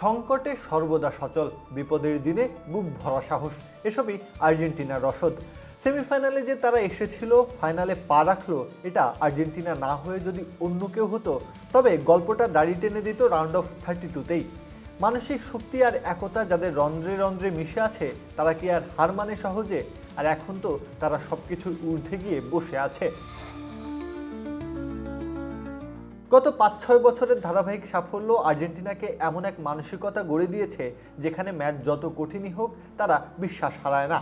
সংকটে সর্বদা সচল, বিপদের দিনে বুক ভরা সাহস, এসবই আর্জেন্টিনার রসদ। সেমিফাইনালে যে তারা এসেছিল, ফাইনালে পা রাখলো, এটা আর্জেন্টিনা না হয়ে যদি অন্য কেউ হতো তবে গল্পটা দাড়ি টেনে দিত রাউন্ড অফ 32তেই। মানসিক শক্তি আর একতা যাদের রন্ধ্রে রন্ধ্রে মিশে আছে, তারা কি আর হার মানে সহজে? আর এখন তো তারা সবকিছুর ঊর্ধ্বে গিয়ে বসে আছে। গত ৫-৬ বছরের ধারাবাহিক সাফল্য আর্জেন্টিনাকে এমন এক মানসিকতা গড়ে দিয়েছে যেখানে ম্যাচ যত কঠিনই হোক তারা বিশ্বাস হারায় না।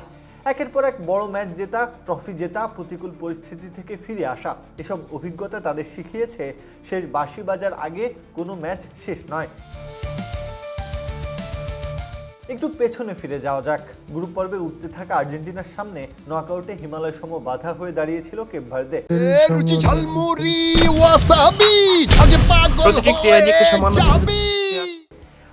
একের পর এক বড় ম্যাচ জেতা, ট্রফি জেতা, প্রতিকূল পরিস্থিতি থেকে ফিরে আসা, এসব অভিজ্ঞতা তাদের শিখিয়েছে শেষ বাঁশি বাজার আগে কোনো ম্যাচ শেষ নয়। একটু পেছনে ফিরে যাওয়া যাক। গ্রুপ পর্বে উঠতে থাকা আর্জেন্টিনার সামনে নকআউটে হিমালয় সম বাধা হয়ে দাঁড়িয়েছিল কেপ ভার্দে।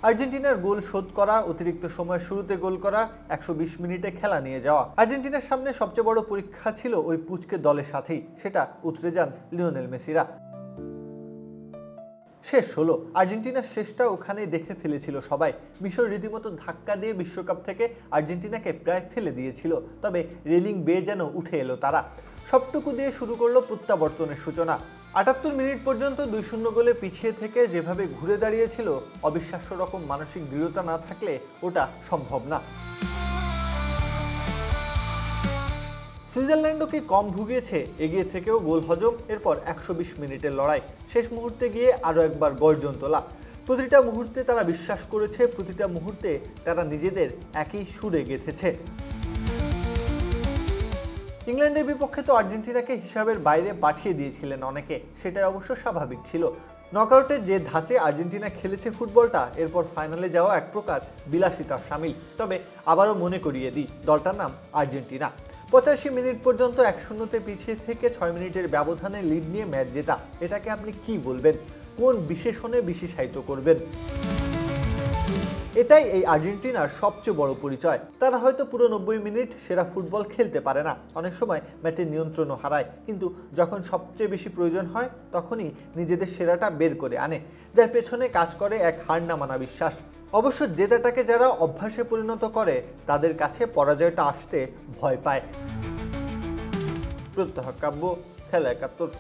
আর্জেন্টিনার গোল শোধ করা, অতিরিক্ত সময় শুরুতে গোল করা, ১২০ মিনিটে খেলা নিয়ে যাওয়া। আর্জেন্টিনার সামনে সবচেয়ে বড় পরীক্ষা ছিল ওই পুচকে দলের সাথেই, সেটা উতরে যান লিওনেল মেসিরা। শেষ হলো, আর্জেন্টিনার শেষটা ওখানেই দেখে ফেলেছিল সবাই। মিশর রীতিমতো ধাক্কা দিয়ে বিশ্বকাপ থেকে আর্জেন্টিনাকে প্রায় ফেলে দিয়েছিল, তবে রেলিং বেয়ে যেন উঠে এলো তারা। সবটুকু দিয়ে শুরু করলো প্রত্যাবর্তনের সূচনা। ৭৮ মিনিট পর্যন্ত ২-০ গোলে পিছিয়ে থেকে যেভাবে ঘুরে দাঁড়িয়েছিল, অবিশ্বাস্য রকম মানসিক দৃঢ়তা না থাকলে ওটা সম্ভব না। সুইজারল্যান্ডও কি কম ভুগিয়েছে? এগিয়ে থেকেও গোল হজম, এরপর ১২০ মিনিটের লড়াই, শেষ মুহূর্তে গিয়ে আরও একবার গর্জন তোলা। প্রতিটা মুহূর্তে তারা বিশ্বাস করেছে, প্রতিটা মুহূর্তে তারা নিজেদের একই সুরে গেঁথেছে। ইংল্যান্ডের বিপক্ষে তো আর্জেন্টিনাকে হিসাবের বাইরে পাঠিয়ে দিয়েছিলেন অনেকে, সেটাই অবশ্য স্বাভাবিক ছিল। নকআউটের যে ধাঁচে আর্জেন্টিনা খেলেছে ফুটবলটা, এরপর ফাইনালে যাওয়া এক প্রকার বিলাসিতার শামিল। তবে আবারও মনে করিয়ে দিই, দলটার নাম আর্জেন্টিনা। ৮৫ মিনিট পর্যন্ত ১-০তে পিছিয়ে থেকে ৬ মিনিটের ব্যবধানে লিড নিয়ে ম্যাচ জেতা, এটাকে আপনি কি বলবেন? কোন বিশেষণে বিশেষায়িত করবেন? এটাই এই আর্জেন্টিনার সবচেয়ে বড় পরিচয়। তারা হয়তো পুরো ৯০ মিনিট সেরা ফুটবল খেলতে পারে না, অনেক সময় ম্যাচের নিয়ন্ত্রণও হারায়, কিন্তু যখন সবচেয়ে বেশি প্রয়োজন হয় তখনই নিজেদের সেরাটা বের করে আনে, যার পেছনে কাজ করে এক হার না মানা বিশ্বাস। অবশ্য জেতাটাকে যারা অভ্যাসে পরিণত করে, তাদের কাছে পরাজয়টা আসতে ভয় পায়। প্রত্যহ কাব্য, খেলা ৭১।